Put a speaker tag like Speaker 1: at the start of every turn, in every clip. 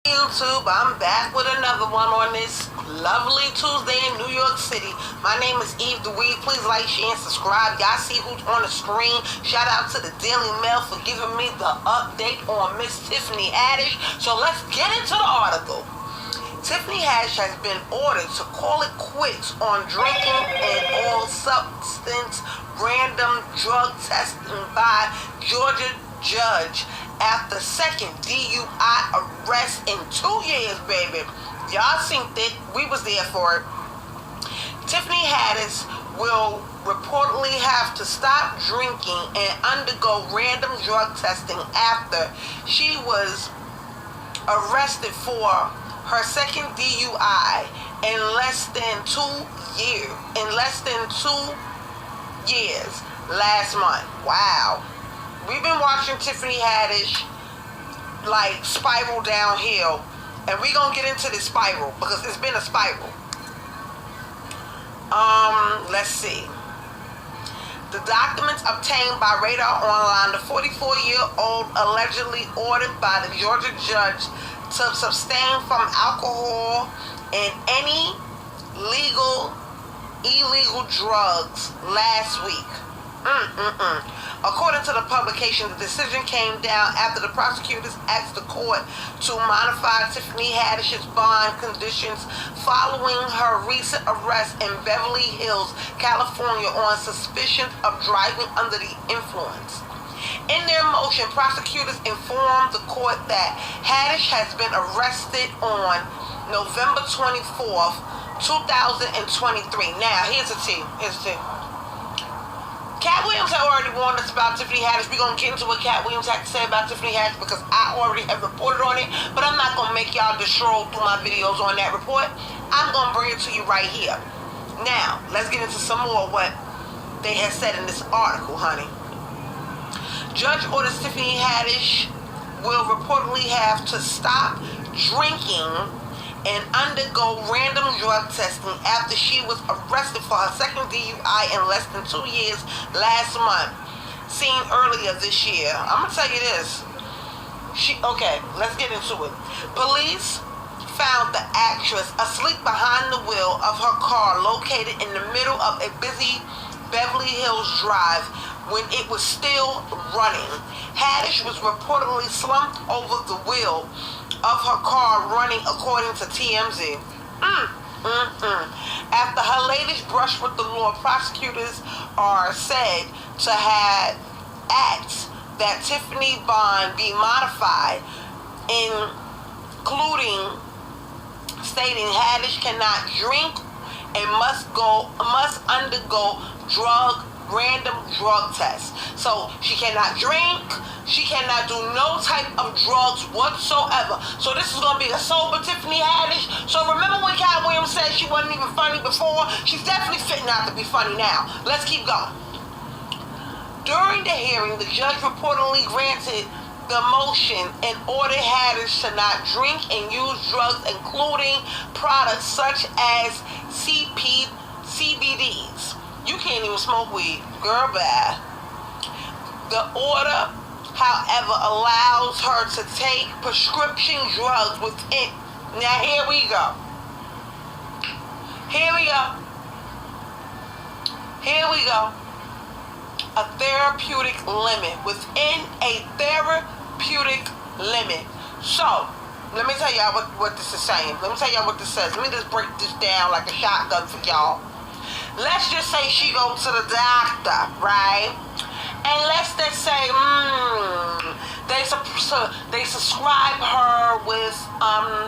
Speaker 1: YouTube, I'm back with another one on this lovely Tuesday in New York City. My name is Eve DeWeed. Please like, share, and subscribe. Y'all see who's on the screen. Shout out to the Daily Mail for giving me the update on Miss Tiffany Haddish. So let's get into the article. Tiffany Haddish has been ordered to call it quits on drinking and all substance random drug testing by Georgia judge after second DUI arrest in 2 years, baby. Y'all seen it. We was there for it. Tiffany Haddish will reportedly have to stop drinking and undergo random drug testing after she was arrested for her second DUI in less than 2 years. Last month. Wow. We've been watching Tiffany Haddish like spiral downhill, and we're gonna get into this spiral because it's been a spiral. Let's see. The documents obtained by Radar Online, the 44-year-old allegedly ordered by the Georgia judge to abstain from alcohol and any illegal drugs last week. According to the publication, the decision came down after the prosecutors asked the court to modify Tiffany Haddish's bond conditions following her recent arrest in Beverly Hills, California on suspicion of driving under the influence. In their motion, prosecutors informed the court that Haddish has been arrested on November 24th, 2023. Now, here's the tea. Cat Williams had already warned us about Tiffany Haddish. We're going to get into what Cat Williams had to say about Tiffany Haddish because I already have reported on it, but I'm not going to make y'all just scroll through my videos on that report. I'm going to bring it to you right here. Now, let's get into some more of what they had said in this article, honey. Judge orders Tiffany Haddish will reportedly have to stop drinking and undergo random drug testing after she was arrested for her second DUI in less than 2 years last month, seen earlier this year. I'm going to tell you this. Okay, let's get into it. Police found the actress asleep behind the wheel of her car located in the middle of a busy Beverly Hills drive when it was still running. Haddish was reportedly slumped over the wheel of her car running, according to TMZ. After her latest brush with the law, prosecutors are said to have asked that Tiffany bond be modified, including stating Haddish cannot drink and must undergo random drug tests. So she cannot drink, she cannot do no type of drugs whatsoever. So this is going to be a sober Tiffany Haddish. So remember when Cat Williams said she wasn't even funny before? She's definitely fit not to be funny now. Let's keep going. During the hearing, the judge reportedly granted the motion and ordered Haddish to not drink and use drugs, including products such as CBDs. You can't even smoke weed. Girl, bad. The order, however, allows her to take prescription drugs within... Now, here we go. A therapeutic limit. Within a therapeutic limit. So, let me tell y'all what this is saying. Let me tell y'all what this says. Let me just break this down like a shotgun for y'all. Let's just say she goes to the doctor, right? And let's just say, they subscribe her with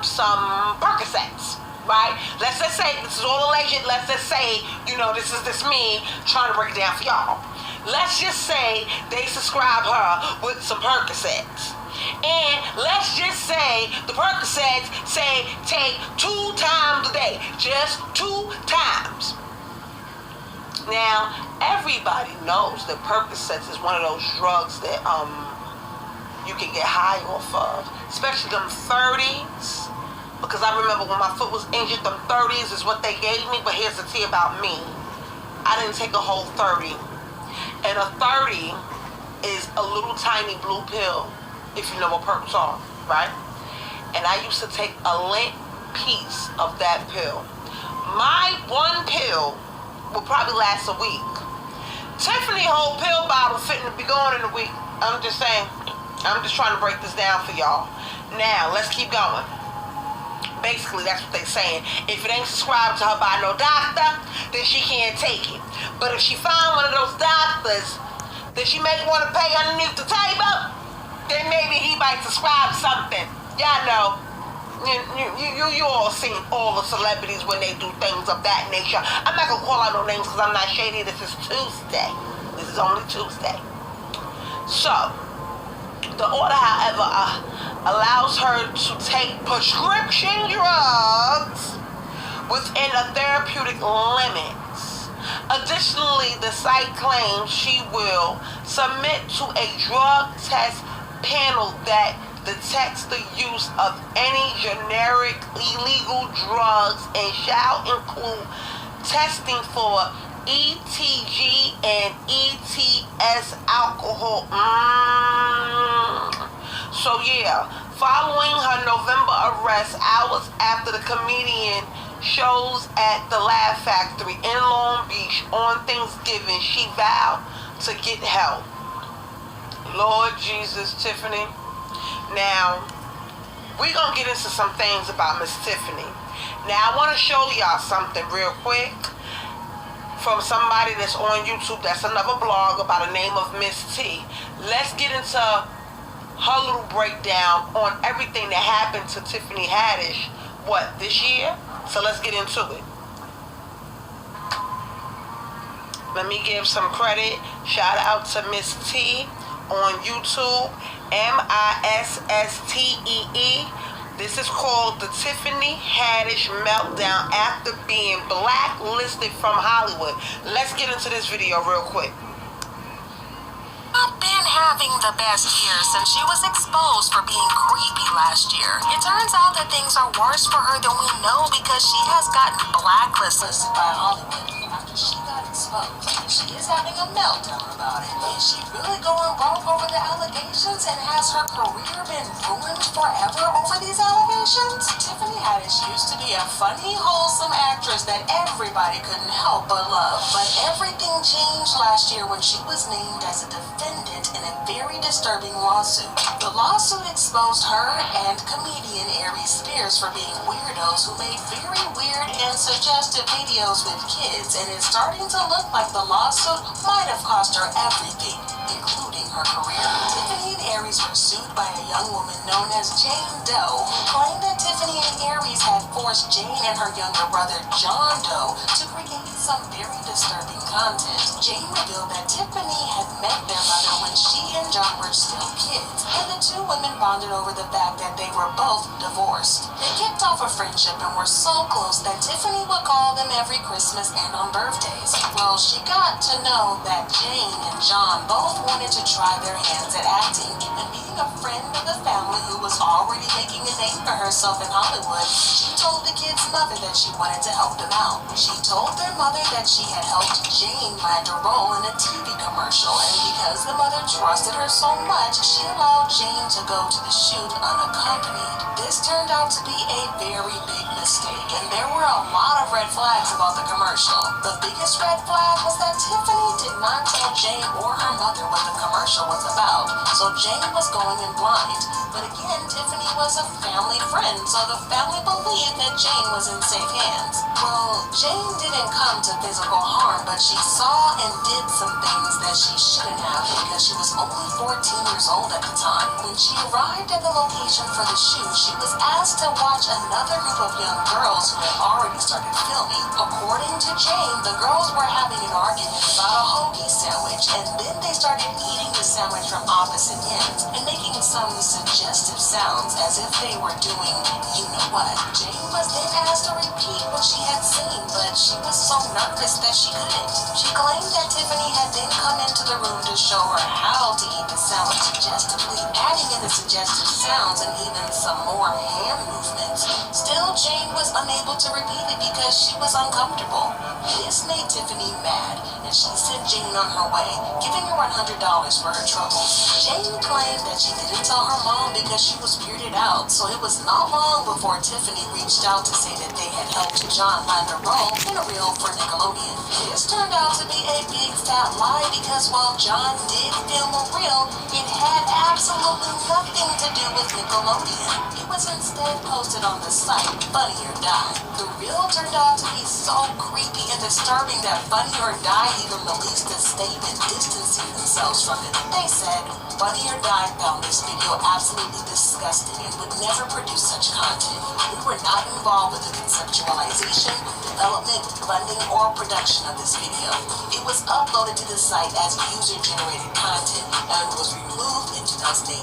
Speaker 1: some Percocets, right? Let's just say, this is all alleged. Let's just say, this is me trying to break it down for y'all. Let's just say they subscribe her with some Percocets. And let's just say the Percocets say take 2 times a day. Just 2 times. Now, everybody knows that Percocets is one of those drugs that you can get high off of, especially them 30s. Because I remember when my foot was injured, them 30s is what they gave me. But here's the tea about me. I didn't take a whole 30. And a 30 is a little tiny blue pill, if you know what perps are, right? and I used to take a lint piece of that pill. My one pill will probably last a week. Tiffany whole pill bottle fitting to be going in a week. I'm just saying. I'm just trying to break this down for y'all. Now, let's keep going. Basically, that's what they're saying. If it ain't subscribed to her by no doctor, then she can't take it. But if she find one of those doctors that she may want to pay underneath the table, then maybe he might subscribe something. Y'all know. You all seen all the celebrities when they do things of that nature. I'm not going to call out no names because I'm not shady. This is Tuesday. This is only Tuesday. So, the order, however, allows her to take prescription drugs within a therapeutic limits. Additionally, the site claims she will submit to a drug test panel that detects the use of any generic illegal drugs and shall include testing for ETG and ETS alcohol. So yeah, following her November arrest, hours after the comedian shows at the Laugh Factory in Long Beach on Thanksgiving, she vowed to get help. Lord Jesus, Tiffany. Now, we're going to get into some things about Miss Tiffany. Now, I want to show y'all something real quick from somebody that's on YouTube. That's another blog about the name of Miss T. Let's get into her little breakdown on everything that happened to Tiffany Haddish, this year? So let's get into it. Let me give some credit. Shout out to Miss T on YouTube, MISSTEE. This is called the Tiffany Haddish Meltdown after being blacklisted from Hollywood. Let's get into this video real quick.
Speaker 2: Not been having the best year since she was exposed for being creepy last year. It turns out that things are worse for her than we know because she has gotten blacklisted by Hollywood after she got exposed. She is having a meltdown about it. Is she really going broke over the allegations, and has her career been ruined forever over these allegations? Tiffany Haddish used to be a funny, wholesome actress that everybody couldn't help but love. But everything changed last year when she was named as a defendant in a very disturbing lawsuit. The lawsuit exposed her and comedian Aries Spears for being weirdos who made very weird and suggestive videos with kids, and it's starting to look like the lawsuit might have cost her everything, including her career. Tiffany and Aries were sued by a young woman known as Jane Doe, who claimed that Tiffany and Aries had forced Jane and her younger brother John Doe to create some very disturbing content. Jane revealed that Tiffany had met their mother when she and John were still kids, and the two women bonded over the fact that they were both divorced. They kicked off a friendship and were so close that Tiffany would call them every Christmas and on birthdays. Well, she got to know that Jane and John both wanted to try their hands at acting, and being a friend of the family who was already making a name for herself in Hollywood, she told the kids' mother that she wanted to help them out. She told their mother that she had helped Jane land a role in a TV commercial, and because the mother trusted her so much, she allowed Jane to go to the shoot unaccompanied. This turned out to be a very big mistake, and there were a lot of red flags about the commercial. The biggest red flag was that Tiffany did not tell Jane or her mother what the commercial was about, so Jane was going in blind. But again, Tiffany was a family friend, so the family believed that Jane was in safe hands. Well, Jane didn't come to physical harm, but she saw and did some things that she shouldn't have because she was only 14 years old at the time. When she arrived at the location for the shoot, she was asked to watch another group of young girls who had already started filming. According to Jane, the girls were having an argument about a hoagie sandwich, and then they started eating the sandwich from opposite ends and making some suggestive sounds as if they were doing you-know-what. Jane was then asked to repeat what she had seen, but she was so nervous that she couldn't. She claimed that Tiffany had then come into the room to show her how to eat the sandwich suggestively, adding in the suggestive sounds and even some more hand movements. Still, Jane was unable to repeat it because she was uncomfortable. This made Tiffany mad, and she sent Jane on her way, giving her $100 for her troubles. Jane claimed that she didn't tell her mom because she was weirded out, so it was not long before Tiffany reached out to say that they had helped John land a role in a reel for Nickelodeon. This turned out to be a big fat lie because while John did film a reel, it had absolutely nothing to do with Nickelodeon. It was instead posted on the site Funny or Die. The reel turned out to be so creepy and disturbing that Funny or Die even released a statement distancing themselves from it. They said, Funny or Die found this video absolutely disgusting and would never produce such content. We were not involved with the conceptualization, development, funding, or production of this video. It was uploaded to the site as user-generated content and was removed in 2018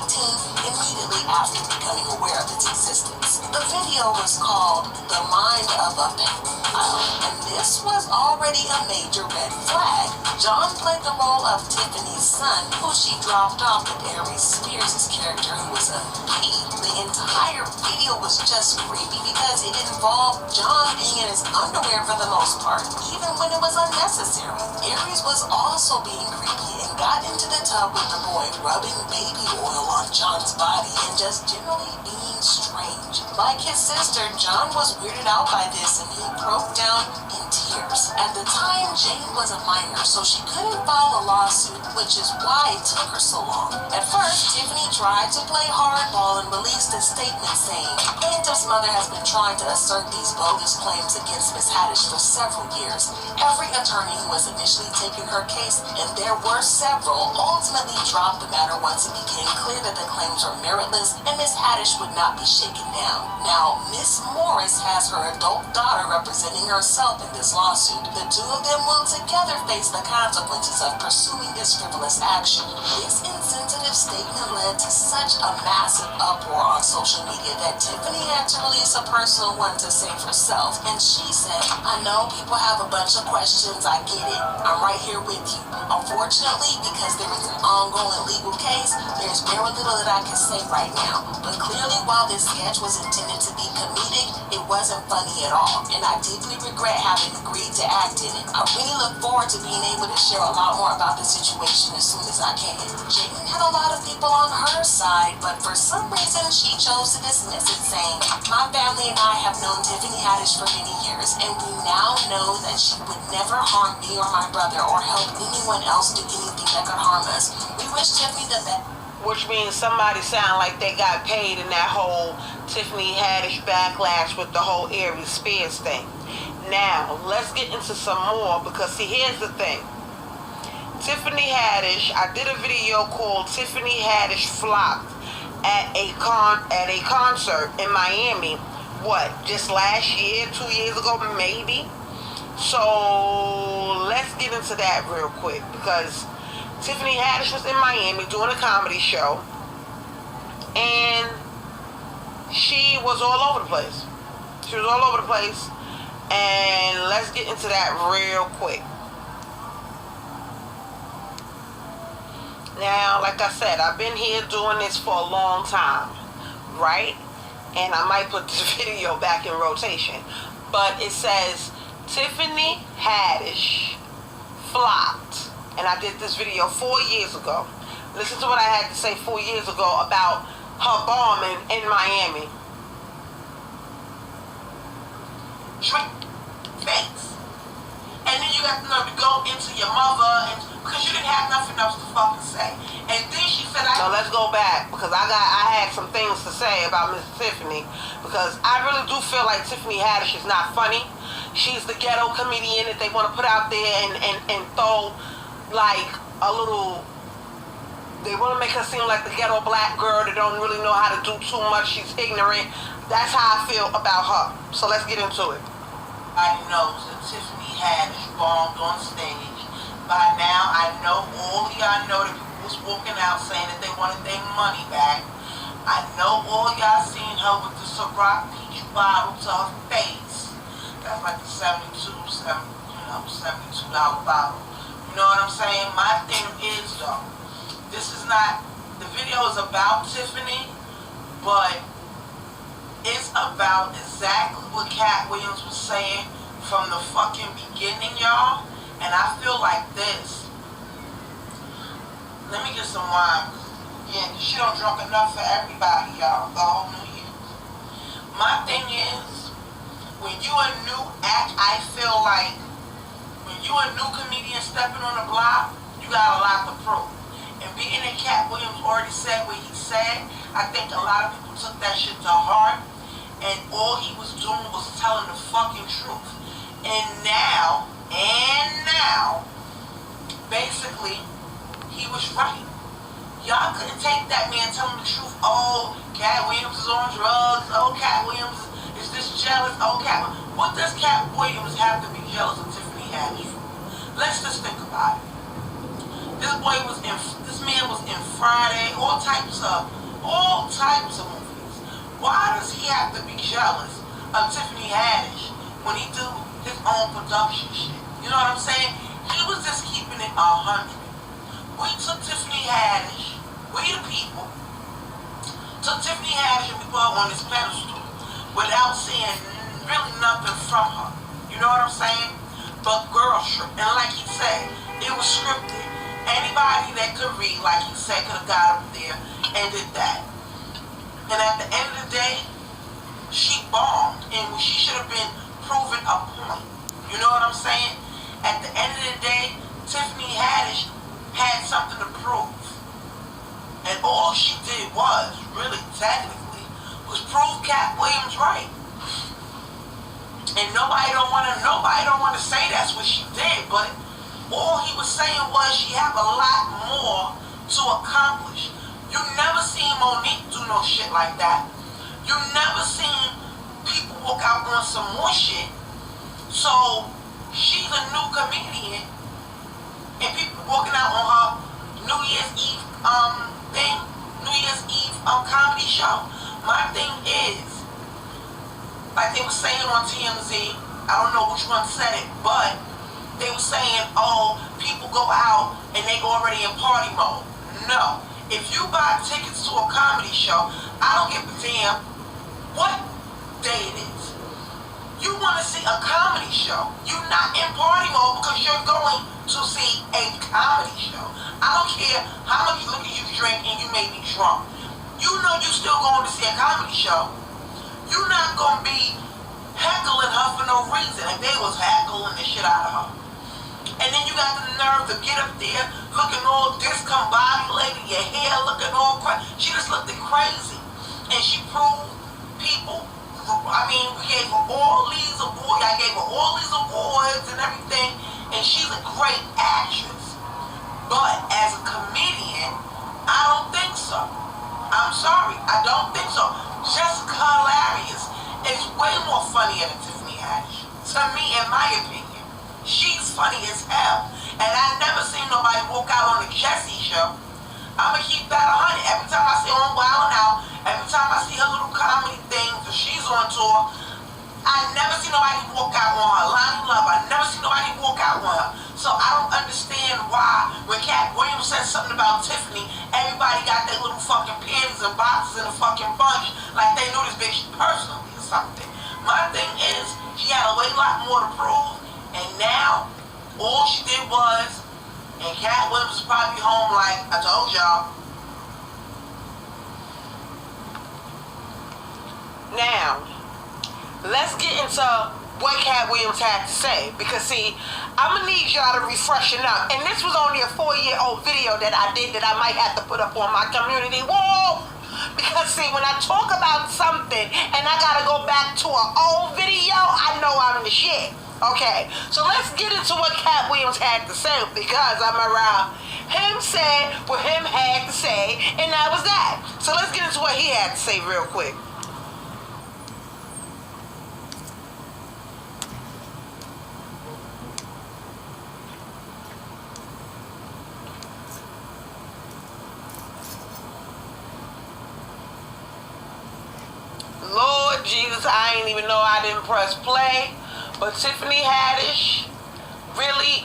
Speaker 2: immediately after becoming aware of its existence. The video was called The Mind of a Pedophile, and this was already a major red flag. John played the role of Tiffany's son, who she dropped off with Aries Spears' character, who was a P. The entire video was just creepy because it involved John being in his underwear for the most part, even when it was unnecessary. Aries was also being creepy and got into the tub with the boy, rubbing baby oil on John's body and just generally being strange. Like his sister, John was weirded out by this and he broke down in tears. At the time, Jane was a minor, so she couldn't file a lawsuit, which is why it took her so long. At first, Tiffany tried to play hardball and released a statement saying, plaintiff's mother has been trying to assert these bogus claims against Miss Haddish for several years. Every attorney who was initially taking her case, and there were several, ultimately dropped the matter once it became clear that the claims were meritless and Miss Haddish would not be shaken down. Now, Miss Morris has her adult daughter representing herself in this lawsuit. The two of them will together face the consequences of pursuing this frivolous action. This insensitive statement led to such a massive uproar on social media that Tiffany had to release a personal one to save herself, and she said, I know people have a bunch of questions, I get it. I'm right here with you. Unfortunately, because there is an ongoing legal case, there's very little that I can say right now. But clearly, while this sketch was intended to be comedic, it wasn't funny at all, and I deeply regret having agreed to act in it. I really look forward to being able to share a lot more about the situation as soon as I can. Jane had a lot of people on her side, but for some reason she chose to dismiss it, saying, my family and I have known Tiffany Haddish for many years, and we now know that she would never harm me or my brother or help anyone else do anything that could harm us. We wish Tiffany the best.
Speaker 1: Which means somebody sound like they got paid in that whole Tiffany Haddish backlash with the whole Aries Spears thing. Now, let's get into some more, because see, here's the thing. Tiffany Haddish, I did a video called Tiffany Haddish Flopped at a concert in Miami, just last year, 2 years ago, maybe? So, let's get into that real quick, because Tiffany Haddish was in Miami doing a comedy show, and she was all over the place. She was all over the place, and let's get into that real quick. Now, like I said, I've been here doing this for a long time, right? And I might put this video back in rotation. But it says, Tiffany Haddish flopped. And I did this video 4 years ago. Listen to what I had to say 4 years ago about her bombing in Miami. Face. And then you got the nerve to go into your mother, and because you didn't have nothing else to fucking say. And then she said, So let's go back, because I had some things to say about Miss Tiffany, because I really do feel like Tiffany Haddish is not funny. She's the ghetto comedian that they want to put out there and throw like a little, they want to make her seem like the ghetto black girl that don't really know how to do too much. She's ignorant. That's how I feel about her. So let's get into it. I know that Tiffany Haddish bombed on stage. By now, I know all y'all know that people was walking out saying that they wanted their money back. I know all y'all seen her with the Ciroc peach bottle to her face. That's like the $72 bottle. You know what I'm saying? My thing is, though, this is not, the video is about Tiffany, but It's about exactly what Cat Williams was saying from the fucking beginning, y'all. And I feel like this. Let me get some wine. Yeah, she don't drunk enough for everybody, y'all. The whole New Year. My thing is, when you a new act, I feel like when you a new comedian stepping on the block, you got a lot to prove. And being that Cat Williams already said what he said, I think a lot of people took that shit to heart. And all he was doing was telling the fucking truth. And now, basically, he was right. Y'all couldn't take that man telling the truth. Oh, Cat Williams is on drugs. Oh, Cat Williams is this jealous. Oh, Cat. What does Cat Williams have to be jealous of Tiffany Haddish for? Let's just think about it. This man was in Friday, all types of movies. Why does he have to be jealous of Tiffany Haddish when he do his own production shit? You know what I'm saying? He was just keeping it 100. We took Tiffany Haddish, we the people, took Tiffany Haddish and we put her on this pedestal without seeing really nothing from her. You know what I'm saying? But girl, and like he said, it was scripted. Anybody that could read, like he said, could have got up there and did that. And at the end of the day, she bombed, and she should have been proven a point. You know what I'm saying? At the end of the day, Tiffany Haddish had something to prove. And all she did was, really technically, was prove Cat Williams right. And nobody don't wanna say that's what she did, but all he was saying was she have a lot more to accomplish. You never seen Monique do no shit like that. You never seen people walk out on some more shit. So she's a new comedian, and people walking out on her New Year's Eve comedy show. My thing is, like they were saying on TMZ, I don't know which one said it, but they were saying, oh, people go out and they already in party mode. No. If you buy tickets to a comedy show, I don't give a damn what day it is. You want to see a comedy show. You're not in party mode because you're going to see a comedy show. I don't care how much liquor you drink and you may be drunk. You know you still going to see a comedy show. You're not going to be heckling her for no reason. If they was heckling the shit out of her. And then you got the nerve to get up there looking all discombobulated, your hair looking all crazy. She just looked crazy. And she proved people, we gave her all these awards. I gave her all these awards and everything. And she's a great actress. But as a comedian, I don't think so. I'm sorry, I don't think so. Jessica Hilarious is way more funnier than Tiffany Haddish. To me, in my opinion. She's funny as hell. And I never seen nobody walk out on the Jessie show. I'ma keep that 100. Every time I see her on Wildin' Out, every time I see her little comedy things, or she's on tour, I never see nobody walk out on her. Lonnie Love, I never see nobody walk out on her. So I don't understand why when Cat Williams said something about Tiffany, everybody got their little fucking panties and boxes in a fucking bunch like they knew this bitch personally or something. My thing is, she had a lot more to prove. And now, all she did was, and Cat Williams is probably home like, I told y'all. Now, let's get into what Cat Williams had to say. Because see, I'm going to need y'all to refreshen up. And this was only a 4-year-old video that I did that I might have to put up on my community wall. Because see, when I talk about something and I got to go back to an old video, I know I'm the shit. Okay, so let's get into what Cat Williams had to say, because I'm around him said what him had to say, and that was that. So let's get into what he had to say real quick. Lord Jesus, I ain't even know I didn't press play. But Tiffany Haddish really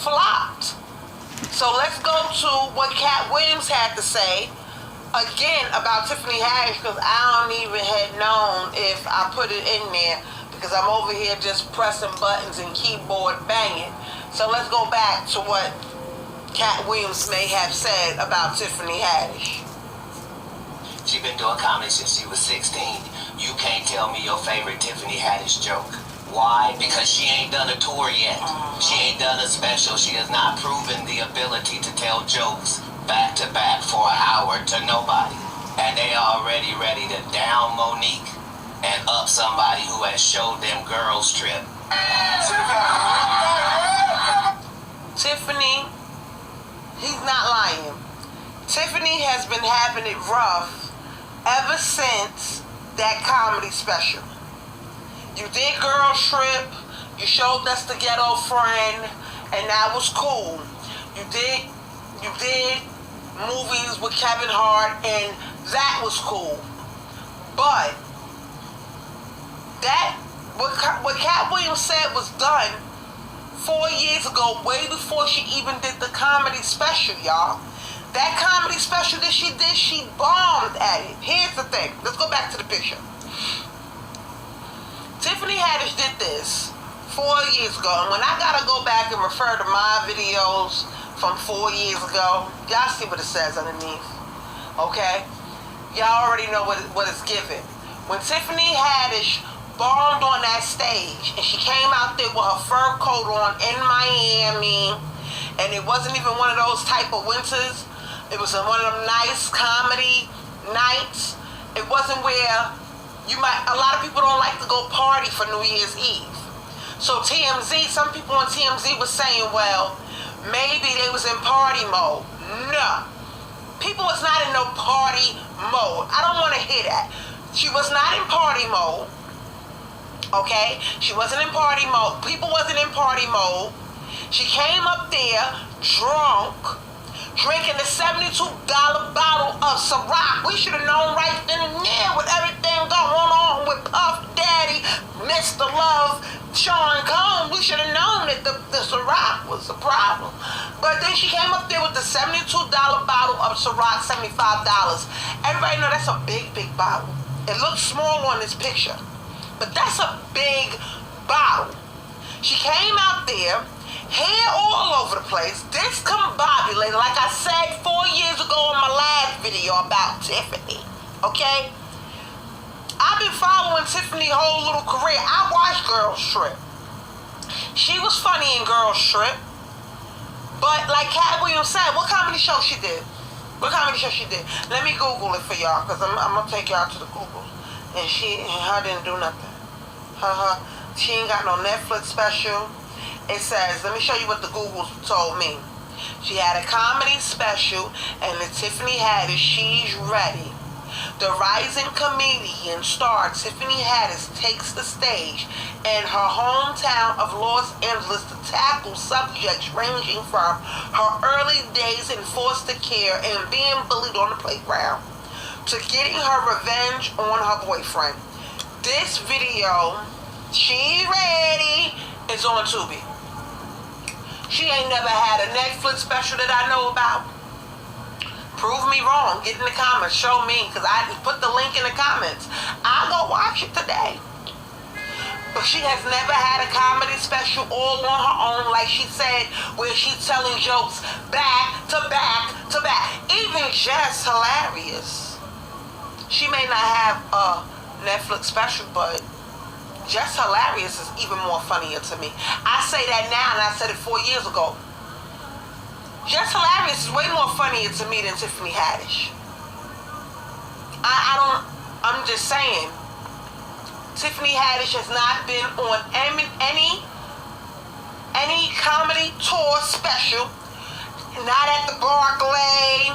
Speaker 1: flopped. So let's go to what Cat Williams had to say again about Tiffany Haddish, because I don't even had known if I put it in there, because I'm over here just pressing buttons and keyboard banging. So let's go back to what Cat Williams may have said about Tiffany Haddish.
Speaker 3: She been doing comedy since she was 16. You can't tell me your favorite Tiffany Haddish joke. Why? Because she ain't done a tour yet. She ain't done a special. She has not proven the ability to tell jokes back to back for an hour to nobody. And they already ready to down Monique and up somebody who has showed them girls trip.
Speaker 1: Tiffany, he's not lying. Tiffany has been having it rough ever since that comedy special. You did Girls Trip, you showed us the Ghetto Friend, and that was cool. You did movies with Kevin Hart, and that was cool. But that what Cat Williams said was done 4 years ago, way before she even did the comedy special, y'all. That comedy special that she did, she bombed at it. Here's the thing. Let's go back to the picture. Tiffany Haddish did this 4 years ago, and when I gotta go back and refer to my videos from 4 years ago, y'all see what it says underneath, okay? Y'all already know what it's given. When Tiffany Haddish bombed on that stage, and she came out there with her fur coat on in Miami, and it wasn't even one of those type of winters. It was one of them nice comedy nights. It wasn't where a lot of people don't like to go party for New Year's Eve. So some people on TMZ was saying, well, maybe they was in party mode. No. People was not in no party mode. I don't want to hear that. She was not in party mode. Okay? She wasn't in party mode. People wasn't in party mode. She came up there drunk, drinking the $72 bottle of Ciroc. We should have known right then and there with everything going on with Puff Daddy, Mr. Love, Sean Combs. We should have known that the Ciroc was the problem. But then she came up there with the $72 bottle of Ciroc, $75. Everybody know that's a big, big bottle. It looks small on this picture, but that's a big bottle. She came out there, hair all over the place, discombobulated, like I said 4 years ago in my last video about Tiffany, okay? I've been following Tiffany's whole little career. I watched Girls Trip. She was funny in Girls Trip, but like Cat Williams said, what comedy show she did? What comedy show she did? Let me Google it for y'all, because I'm going to take y'all to the Google. And her didn't do nothing. She ain't got no Netflix special. It says, let me show you what the Googles told me. She had a comedy special, and the Tiffany Haddish, She's Ready. The rising comedian star Tiffany Haddish takes the stage in her hometown of Los Angeles to tackle subjects ranging from her early days in foster care and being bullied on the playground to getting her revenge on her boyfriend. This video, She's Ready, is on Tubi. She ain't never had a Netflix special that I know about. Prove me wrong. Get in the comments. Show me, because I put the link in the comments. I'll go watch it today. But she has never had a comedy special all on her own, like she said, where she's telling jokes back to back to back. Even Just Hilarious. She may not have a Netflix special, but Just Hilarious is even more funnier to me. I say that now, and I said it 4 years ago. Just Hilarious is way more funnier to me than Tiffany Haddish. I'm just saying. Tiffany Haddish has not been on any comedy tour special. Not at the Barclay,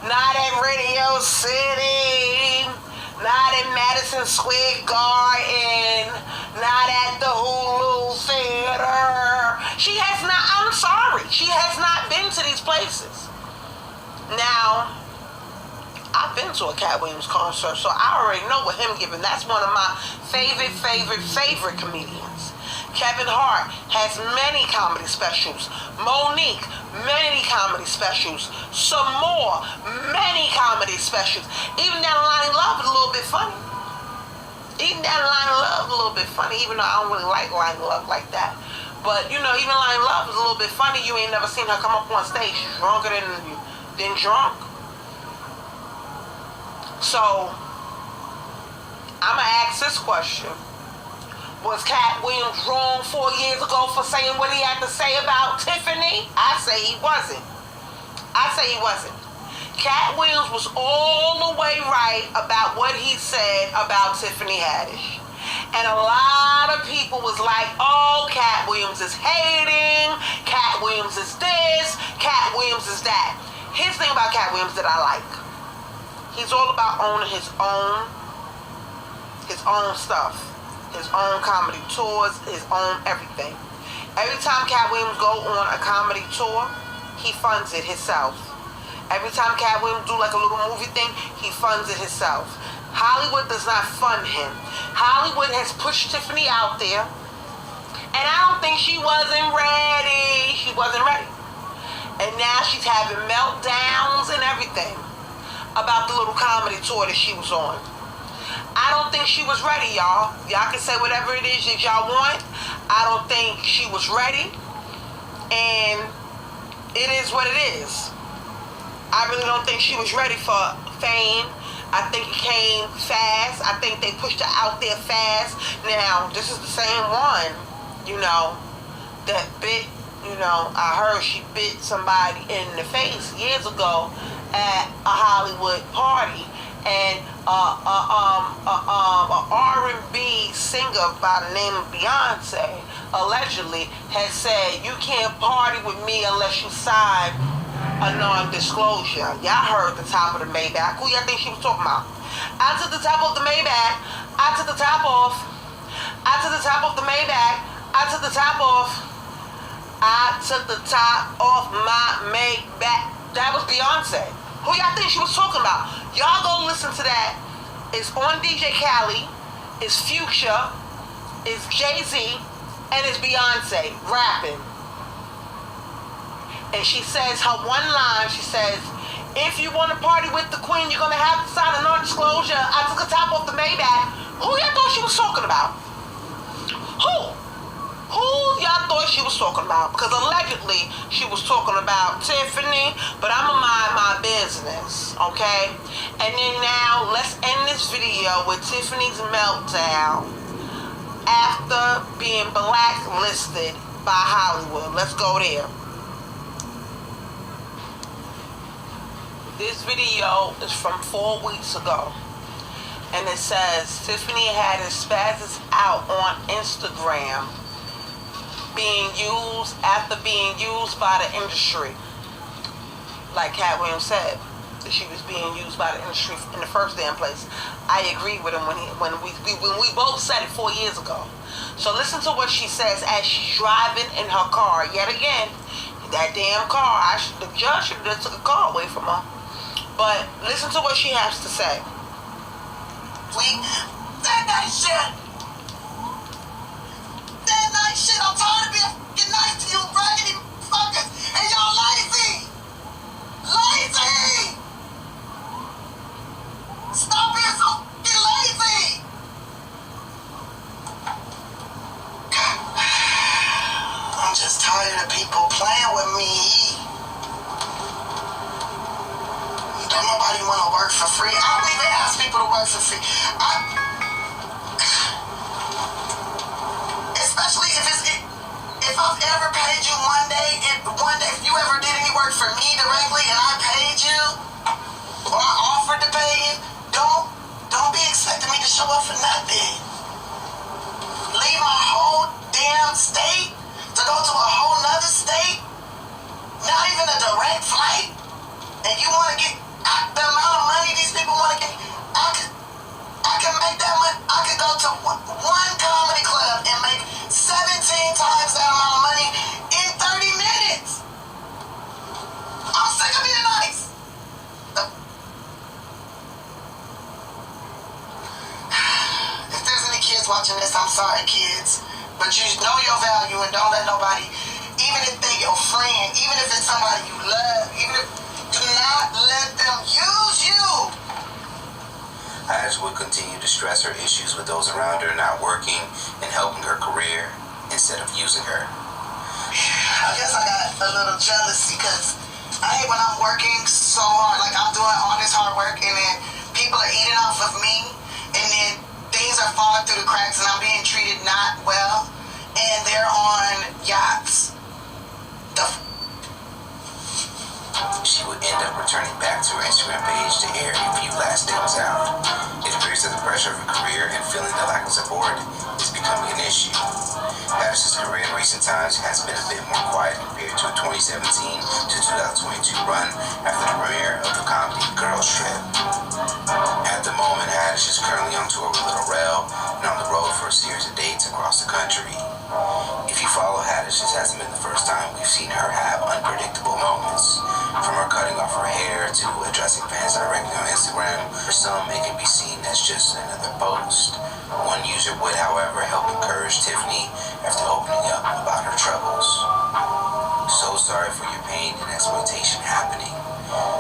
Speaker 1: not at Radio City, not in Madison Square Garden, not at the Hulu Theater. She has not, I'm sorry, she has not been to these places. Now, I've been to a Cat Williams concert, so I already know what him giving. That's one of my favorite comedians. Kevin Hart has many comedy specials. Monique, many comedy specials. Some more, many comedy specials. Even Down the Line of Love is a little bit funny. Even Down the Line of Love is a little bit funny, even though I don't really like Line of Love like that. But, you know, even Line of Love is a little bit funny. You ain't never seen her come up on stage drunker than drunk. So, I'm going to ask this question. Was Cat Williams wrong 4 years ago for saying what he had to say about Tiffany? I say he wasn't. Cat Williams was all the way right about what he said about Tiffany Haddish. And a lot of people was like, oh, Cat Williams is hating, Cat Williams is this, Cat Williams is that. Here's the thing about Cat Williams that I like. He's all about owning his own stuff, his own comedy tours, his own everything. Every time Cat Williams go on a comedy tour, he funds it himself. Every time Cat Williams do like a little movie thing, he funds it himself. Hollywood does not fund him. Hollywood has pushed Tiffany out there, and I don't think she wasn't ready. And now she's having meltdowns and everything about the little comedy tour that she was on. I don't think she was ready, y'all. Y'all can say whatever it is that y'all want. I don't think she was ready, and it is what it is. I really don't think she was ready for fame. I think it came fast. I think they pushed her out there fast. Now, this is the same one, that bit, I heard she bit somebody in the face years ago at a Hollywood party. And a R&B singer by the name of Beyonce allegedly has said, you can't party with me unless you sign a non-disclosure. Y'all heard the top of the Maybach. Who y'all think she was talking about? I took the top off the Maybach. I took the top off. I took the top off the Maybach. I took the top off. I took the top off my Maybach. That was Beyonce. Who y'all think she was talking about? Y'all go listen to that. It's on DJ Khaled. It's Future. It's Jay-Z. And it's Beyonce rapping. And she says her one line, she says, if you want to party with the queen, you're going to have to sign a non-disclosure. I took the top off the Maybach. Who y'all thought she was talking about? Who y'all thought she was talking about? Because allegedly, she was talking about Tiffany, but I'm going to mind my business, okay? And then now, let's end this video with Tiffany's meltdown after being blacklisted by Hollywood. Let's go there. This video is from 4 weeks ago, and it says Tiffany had his spazzes out on Instagram after being used by the industry. Like Cat Williams said, that she was being used by the industry in the first damn place. I agree with him when we both said it 4 years ago. So listen to what she says as she's driving in her car. Yet again, that damn car. The judge should have just took a car away from her. But listen to what she has to say.
Speaker 3: That night shit, I'm tired of being fucking nice to you raggedy fuckers, and y'all lazy! Stop being so fucking lazy! I'm just tired of people playing with me. Don't nobody want to work for free. I don't even ask people to work for free. Especially if I've ever paid you one day, if you ever did any work for me directly and I paid you, or I offered to pay you, don't be expecting me to show up for nothing. Leave my whole damn state to go to a whole nother state, not even a direct flight, and you want to get the amount of money these people want to get. I can make that money. I could go to one comedy club and make 17 times that amount of money in 30 minutes. I'm sick of being nice. If there's any kids watching this, I'm sorry, kids.
Speaker 4: But you know your value and don't let nobody, even if they're your friend, even if it's somebody you love, even if, do not let them use you.
Speaker 5: Haddish would continue to stress her issues with those around her not working and helping her career instead of using her.
Speaker 4: I guess I got a little jealousy because I hate when I'm working so hard, like I'm doing all this hard work and then people are eating off of me and then things are falling through the cracks and I'm being treated not well and they're on yachts.
Speaker 5: She would end up returning back to her Instagram page to air a few last things out. It appears that the pressure of her career and feeling the lack of support is becoming an issue. Haddish's career in recent times has been a bit more quiet compared to a 2017 to 2022 run after the premiere of the comedy Girls Trip. At the moment, Haddish is currently on tour with Lil Rel and on the road for a series of dates across the country. If you follow Haddish, this hasn't been the first time we've seen her have unpredictable moments. From her cutting off her hair to addressing fans directly on Instagram, for some it can be seen as just another post. One user would, however, help encourage Tiffany after opening up about her troubles. So sorry for your pain and exploitation happening.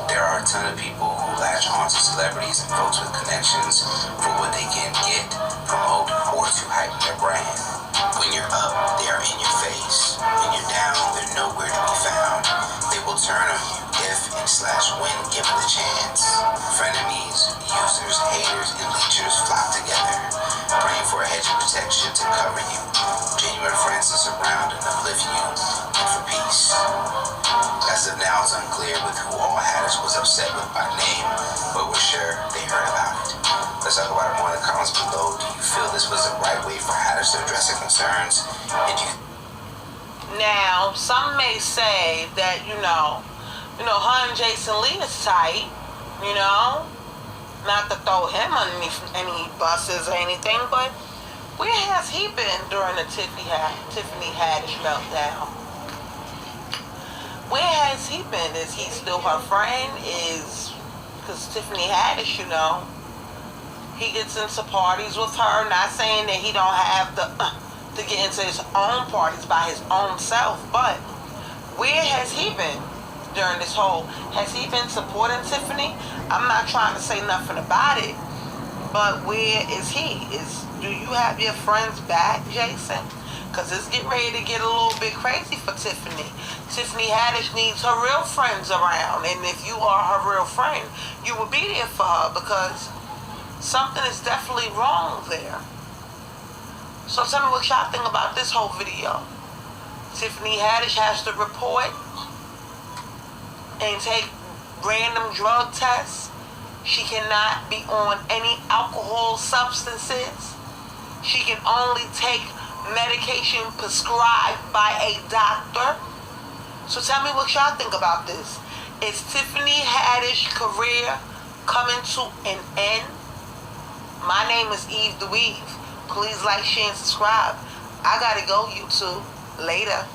Speaker 5: There are a ton of people who latch on to celebrities and folks with connections for what they can get, promote, or to hype their brand. When you're up, they are in your face. When you're down, they're nowhere to be found. They will turn on you if/when given the chance. Frenemies, users, haters, and leechers flock together, praying for a hedge of protection to cover you. Genuine friends to surround and uplift you, and for peace. As of now, it's unclear with who all Haddish was upset with by name, but we're sure they heard about it. Let's talk about it more in the comments below. Do you feel this was the right way for Haddish to address her concerns? And do you...
Speaker 1: Now, some may say that, her and Jason Lee is tight, not to throw him underneath any buses or anything, but where has he been during the Tiffany Haddish meltdown? Where has he been? Is he still her friend? Because Tiffany Haddish, he gets into parties with her, not saying that he don't have to get into his own parties by his own self, but where has he been during this whole, has he been supporting Tiffany? I'm not trying to say nothing about it, but where is he? Do you have your friends back, Jason? Because it's getting ready to get a little bit crazy for Tiffany. Tiffany Haddish needs her real friends around, and if you are her real friend, you will be there for her because something is definitely wrong there. So tell me what y'all think about this whole video. Tiffany Haddish has to report and take random drug tests. She cannot be on any alcohol substances. She can only take medication prescribed by a doctor. So tell me what y'all think about this. Is Tiffany Haddish's career coming to an end? My name is Eve the Weave. Please like, share, and subscribe. I gotta go, YouTube. Later.